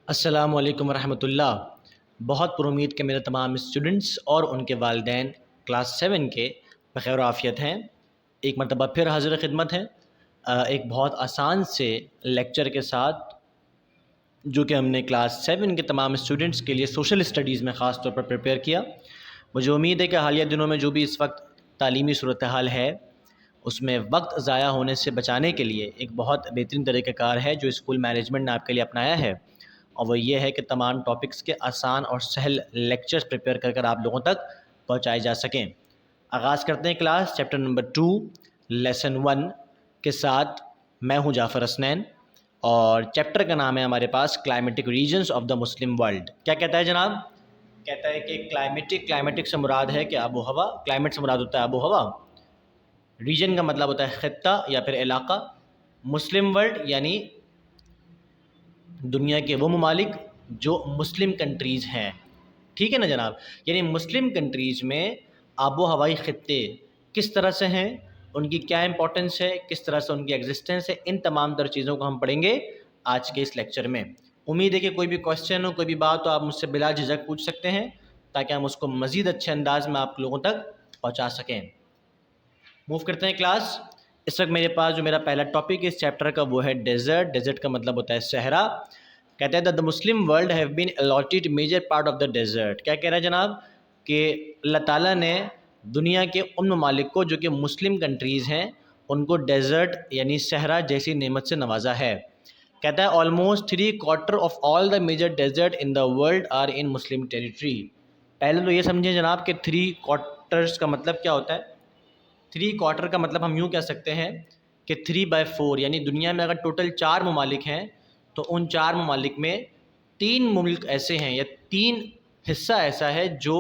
السلام علیکم ورحمۃ اللہ۔ بہت پر امید کہ میرے تمام اسٹوڈنٹس اور ان کے والدین کلاس 7 کے بخیر و عافیت ہیں۔ ایک مرتبہ پھر حاضر خدمت ہیں ایک بہت آسان سے لیکچر کے ساتھ، جو کہ ہم نے کلاس 7 کے تمام اسٹوڈنٹس کے لیے سوشل اسٹڈیز میں خاص طور پر پریپیئر کیا۔ مجھے امید ہے کہ حالیہ دنوں میں جو بھی اس وقت تعلیمی صورتحال ہے، اس میں وقت ضائع ہونے سے بچانے کے لیے ایک بہت بہترین طریقہ کار ہے جو اسکول مینجمنٹ نے آپ کے لیے اپنایا ہے، اور وہ یہ ہے کہ تمام ٹاپکس کے آسان اور سہل لیکچرز پریپیئر کر آپ لوگوں تک پہنچائے جا سکیں۔ آغاز کرتے ہیں کلاس چیپٹر نمبر 2 لیسن 1 کے ساتھ۔ میں ہوں جعفر حسنین، اور چیپٹر کا نام ہے ہمارے پاس climatic regions of the Muslim world. کیا کہتا ہے جناب؟ کہتا ہے کہ کلائمیٹک سے مراد ہے کہ آب و ہوا، کلائمیٹ سے مراد ہوتا ہے آب و ہوا، ریجن کا مطلب ہوتا ہے خطہ یا پھر علاقہ، مسلم ورلڈ یعنی دنیا کے وہ ممالک جو مسلم کنٹریز ہیں، ٹھیک ہے نا جناب؟ یعنی مسلم کنٹریز میں آب و ہوائی خطے کس طرح سے ہیں، ان کی کیا امپورٹنس ہے، کس طرح سے ان کی ایگزسٹنس ہے، ان تمام تر چیزوں کو ہم پڑھیں گے آج کے اس لیکچر میں۔ امید ہے کہ کوئی بھی کویسچن ہو، کوئی بھی بات ہو، آپ مجھ سے بلا جھجک پوچھ سکتے ہیں تاکہ ہم اس کو مزید اچھے انداز میں آپ لوگوں تک پہنچا سکیں۔ موو کرتے ہیں کلاس۔ اس وقت میرے پاس جو میرا پہلا ٹاپک ہے اس چیپٹر کا وہ ہے ڈیزرٹ۔ ڈیزرٹ کا مطلب ہوتا ہے صحرا۔ کہتے ہیں the Muslim world have been allotted major part of the desert. کیا کہہ رہا ہے جناب؟ کہ اللہ تعالیٰ نے دنیا کے ان ممالک کو جو کہ مسلم کنٹریز ہیں ان کو ڈیزرٹ یعنی صحرا جیسی نعمت سے نوازا ہے۔ کہتا ہے almost 3/4 of all the major desert in the world are in Muslim territory. پہلے تو یہ سمجھیں جناب کہ 3/4 کا مطلب کیا ہوتا ہے۔ 3/4 کا مطلب ہم یوں کہہ سکتے ہیں کہ 3/4 یعنی دنیا میں اگر ٹوٹل 4 ممالک ہیں تو ان 4 ممالک میں 3 ملک ایسے ہیں یا 3 حصہ ایسا ہے جو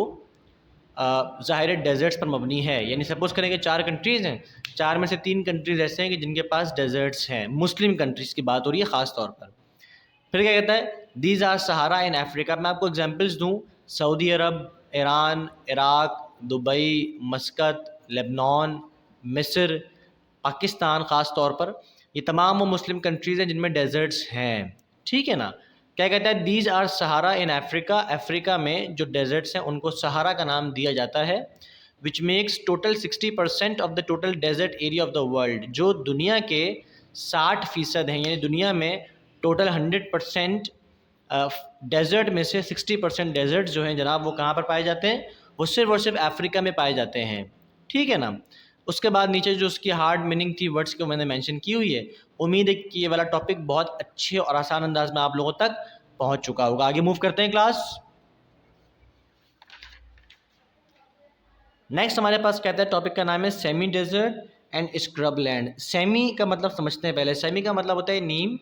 ظاہر ڈیزرٹس پر مبنی ہے۔ یعنی سپوز کریں کہ 4 کنٹریز ہیں، 4 میں سے 3 کنٹریز ایسے ہیں کہ جن کے پاس ڈیزرٹس ہیں۔ مسلم کنٹریز کی بات ہو رہی ہے خاص طور پر۔ پھر کیا کہتا ہے؟ دیز آر سہارا ان افریقہ۔ میں آپ کو اگزامپلس دوں، سعودی عرب، ایران، عراق، دبئی، مسقط، لبنان، مصر، پاکستان خاص طور پر، یہ تمام وہ مسلم کنٹریز ہیں جن میں ڈیزرٹس ہیں، ٹھیک ہے نا؟ کیا کہتا ہے؟ دیز آر سہارا ان افریقہ۔ افریقہ میں جو ڈیزرٹس ہیں ان کو سہارا کا نام دیا جاتا ہے، which makes total 60% of the total desert area of the world. جو دنیا کے 60% ہیں، یعنی دنیا میں ٹوٹل 100% ڈیزرٹ میں سے 60% ڈیزرٹ جو ہیں جناب وہ کہاں پر پائے جاتے ہیں؟ وہ صرف افریقہ میں پائے جاتے ہیں، ٹھیک ہے نا؟ اس کے بعد نیچے جو اس کی ہارڈ میننگ تھی ورڈز کو میں نے مینشن کی ہوئی ہے۔ امید ہے کہ یہ والا ٹاپک بہت اچھے اور آسان انداز میں آپ لوگوں تک پہنچ چکا ہوگا۔ آگے موو کرتے ہیں کلاس۔ نیکسٹ ہمارے پاس کہتا ہے ٹاپک کا نام ہے semi desert and scrubland. Semi کا مطلب سمجھتے ہیں پہلے۔ سیمی کا مطلب ہوتا ہے نیم۔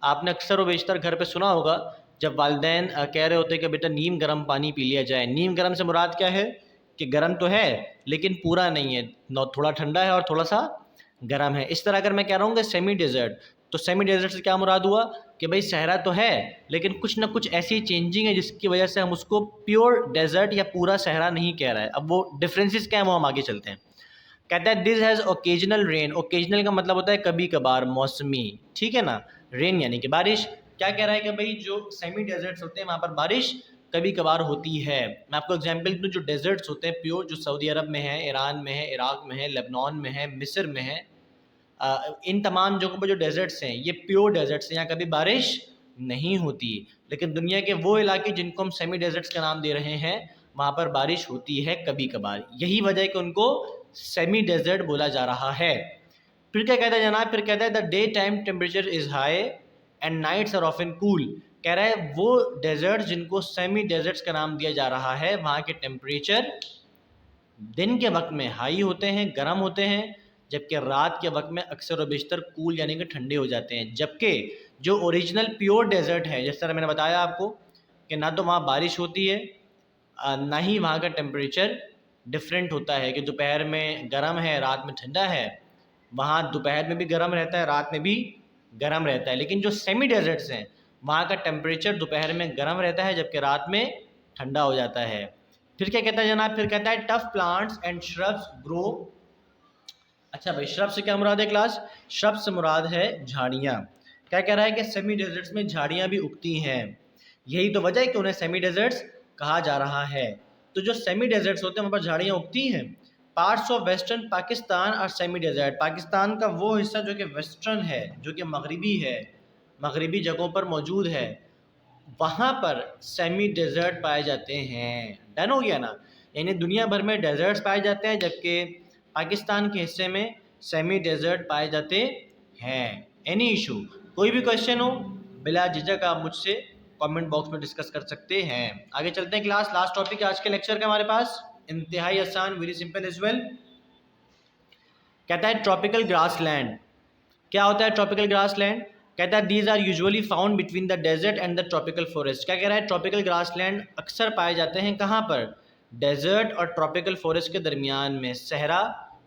آپ نے اکثر و بیشتر گھر پہ سنا ہوگا جب والدین کہہ رہے ہوتے ہیں کہ بیٹا نیم گرم پانی پی لیا جائے۔ نیم گرم سے مراد کیا ہے؟ کہ گرم تو ہے لیکن پورا نہیں ہے، تھوڑا ٹھنڈا ہے اور تھوڑا سا گرم ہے۔ اس طرح اگر میں کہہ رہا ہوں کہ سیمی ڈیزرٹ، تو سیمی ڈیزرٹ سے کیا مراد ہوا کہ بھائی صحرا تو ہے لیکن کچھ نہ کچھ ایسی چینجنگ ہے جس کی وجہ سے ہم اس کو پیور ڈیزرٹ یا پورا صحرا نہیں کہہ رہا ہے۔ اب وہ ڈفرینسز کیا ہیں وہ ہم آگے چلتے ہیں۔ کہتا ہے this has occasional rain. Occasional کا مطلب ہوتا ہے کبھی کبھار، موسمی، ٹھیک ہے نا؟ رین یعنی کہ بارش۔ کیا کہہ رہا ہے کہ بھائی جو سیمی ڈیزرٹس ہوتے ہیں وہاں پر بارش کبھی کبھار ہوتی ہے۔ میں آپ کو اگزامپل دوں، جو ڈیزرٹس ہوتے ہیں پیور، جو سعودی عرب میں ہے، ایران میں ہے، عراق میں ہے، لبنان میں ہے، مصر میں ہے، ان تمام جگہوں پہ جو ڈیزرٹس ہیں یہ پیور ڈیزرٹس ہیں، یہاں کبھی بارش نہیں ہوتی۔ لیکن دنیا کے وہ علاقے جن کو ہم سیمی ڈیزرٹس کا نام دے رہے ہیں وہاں پر بارش ہوتی ہے کبھی کبھار، یہی وجہ ہے کہ ان کو سیمی ڈیزرٹ بولا جا رہا ہے۔ پھر کیا کہتا ہے جناب؟ پھر کہتا ہے the day time temperature is high and nights are often cool. کہہ رہا ہے وہ ڈیزرٹ جن کو سیمی ڈیزرٹس کا نام دیا جا رہا ہے وہاں کے ٹیمپریچر دن کے وقت میں ہائی ہوتے ہیں، گرم ہوتے ہیں، جبکہ رات کے وقت میں اکثر و بیشتر کول یعنی کہ ٹھنڈے ہو جاتے ہیں۔ جبکہ جو اوریجنل پیور ڈیزرٹ ہے، جس طرح میں نے بتایا آپ کو کہ نہ تو وہاں بارش ہوتی ہے نہ ہی وہاں کا ٹیمپریچر ڈفرینٹ ہوتا ہے، کہ دوپہر میں گرم ہے رات میں ٹھنڈا ہے، وہاں دوپہر میں بھی گرم رہتا ہے رات میں بھی گرم رہتا ہے۔ لیکن جو سیمی ڈیزرٹس ہیں وہاں کا ٹیمپریچر دوپہر میں گرم رہتا ہے جبکہ رات میں ٹھنڈا ہو جاتا ہے۔ پھر کیا کہتا ہے جناب؟ پھر کہتا ہے ٹف پلانٹس اینڈ شربس گرو۔ اچھا بھائی، شرب سے کیا مراد ہے کلاس؟ شرب سے مراد ہے جھاڑیاں۔ کیا کہہ رہا ہے کہ سیمی ڈیزرٹس میں جھاڑیاں بھی اگتی ہیں۔ یہی تو وجہ ہے کہ انہیں سیمی ڈیزرٹس کہا جا رہا ہے۔ تو جو سیمی ڈیزرٹس ہوتے ہیں وہاں پر جھاڑیاں اگتی ہیں۔ پارٹس آف ویسٹرن پاکستان اور سیمی ڈیزرٹ، پاکستان کا وہ حصہ جو کہ ویسٹرن ہے، جو کہ مغربی ہے، مغربی جگہوں پر موجود ہے، وہاں پر سیمی ڈیزرٹ پائے جاتے ہیں۔ ڈن ہو گیا نا؟ یعنی دنیا بھر میں ڈیزرٹس پائے جاتے ہیں، جبکہ پاکستان کے حصے میں سیمی ڈیزرٹ پائے جاتے ہیں۔ اینی ایشو، کوئی بھی کویشچن ہو بلا جھجک آپ مجھ سے کامنٹ باکس میں ڈسکس کر سکتے ہیں۔ آگے چلتے ہیں کلاس، لاسٹ ٹاپک آج کے لیکچر کا ہمارے پاس، انتہائی آسان، ویری سمپل ایز ویل۔ کہتا ہے ٹراپیکل گراس لینڈ۔ کیا ہوتا ہے ٹراپیکل گراس لینڈ؟ کہتا ہے these are usually found between the desert and the tropical forest. کیا کہہ رہا ہے؟ ٹراپیکل گراس لینڈ اکثر پائے جاتے ہیں کہاں پر؟ ڈیزرٹ اور ٹراپیکل فارسٹ کے درمیان میں، صحرا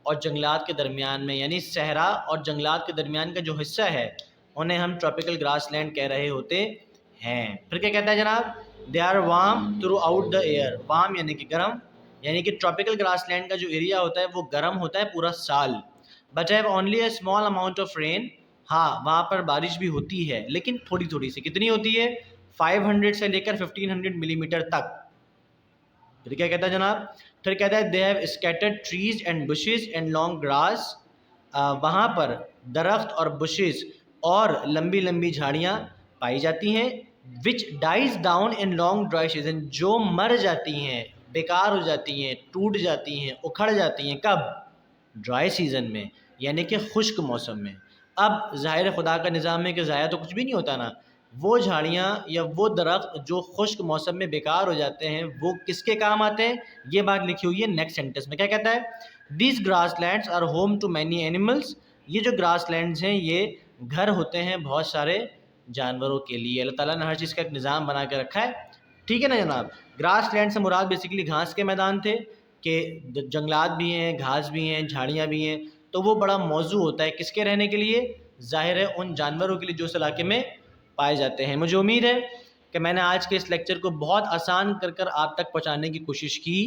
اور جنگلات کے درمیان میں، یعنی صحرا اور جنگلات کے درمیان کا جو حصہ ہے انہیں ہم ٹراپیکل گراس لینڈ کہہ رہے ہوتے ہیں۔ پھر کیا کہتا ہے جناب؟ They are warm throughout the year. Warm یعنی کہ گرم، یعنی کہ ٹراپیکل گراس لینڈ کا جو ایریا ہوتا ہے وہ گرم ہوتا ہے پورا سال۔ But have only a small amount of rain. ہاں وہاں پر بارش بھی ہوتی ہے لیکن تھوڑی تھوڑی سی۔ کتنی ہوتی ہے؟ 500 سے لے کر 1500 ملی میٹر تک۔ پھر کیا کہتا ہے جناب؟ پھر کہتا ہے they have scattered trees and bushes and long grass. وہاں پر درخت اور بشز اور لمبی لمبی جھاڑیاں پائی جاتی ہیں۔ Which dies down in long dry season, جو مر جاتی ہیں، بیکار ہو جاتی ہیں، ٹوٹ جاتی ہیں، اکھڑ جاتی ہیں۔ کب؟ ڈرائی سیزن میں، یعنی کہ خشک موسم میں۔ اب ظاہر خدا کا نظام ہے کہ ضائع تو کچھ بھی نہیں ہوتا نا، وہ جھاڑیاں یا وہ درخت جو خشک موسم میں بیکار ہو جاتے ہیں وہ کس کے کام آتے ہیں؟ یہ بات لکھی ہوئی ہے نیکسٹ سینٹنس میں۔ کیا کہتا ہے؟ These grasslands are home to many animals. یہ جو گراس لینڈز ہیں یہ گھر ہوتے ہیں بہت سارے جانوروں کے لیے۔ اللہ تعالیٰ نے ہر چیز کا ایک نظام بنا کے رکھا ہے، ٹھیک ہے نا جناب؟ گراس لینڈ سے مراد بیسیکلی گھاس کے میدان تھے کہ جنگلات بھی ہیں، گھاس بھی ہیں، جھاڑیاں بھی ہیں، تو وہ بڑا موضوع ہوتا ہے کس کے رہنے کے لیے؟ ظاہر ہے ان جانوروں کے لیے جو اس علاقے میں پائے جاتے ہیں۔ مجھے امید ہے کہ میں نے آج کے اس لیکچر کو بہت آسان کر آپ تک پہنچانے کی کوشش کی۔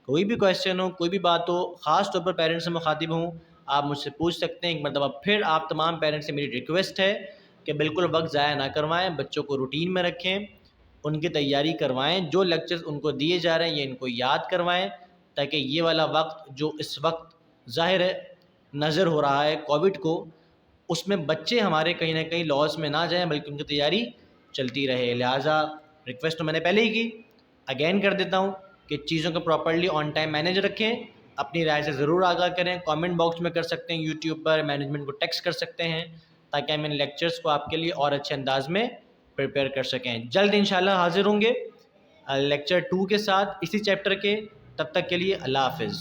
کوئی بھی کویشچن ہو، کوئی بھی بات ہو، خاص طور پر پیرنٹس سے مخاطب ہوں، آپ مجھ سے پوچھ سکتے ہیں۔ ایک مرتبہ پھر آپ تمام پیرنٹس سے میری ریکویسٹ ہے کہ بالکل وقت ضائع نہ کروائیں، بچوں کو روٹین میں رکھیں، ان کی تیاری کروائیں، جو لیکچرز ان کو دیے جا رہے ہیں یہ ان کو یاد کروائیں، تاکہ یہ والا وقت جو اس وقت ظاہر ہے نظر ہو رہا ہے کووڈ کو، اس میں بچے ہمارے کہیں نہ کہیں لاس میں نہ جائیں بلکہ ان کی تیاری چلتی رہے۔ لہٰذا ریکویسٹ تو میں نے پہلے ہی کی، اگین کر دیتا ہوں کہ چیزوں کو پراپرلی آن ٹائم مینیج رکھیں، اپنی رائے سے ضرور آگاہ کریں، کامنٹ باکس میں کر سکتے ہیں، یوٹیوب پر مینجمنٹ کو ٹیکسٹ کر سکتے ہیں، تاکہ ہم ان لیکچرز کو آپ کے لیے اور اچھے انداز میں پریپیئر کر سکیں۔ جلد انشاءاللہ حاضر ہوں گے لیکچر 2 کے ساتھ اسی چیپٹر کے، تب تک کے لیے اللہ حافظ۔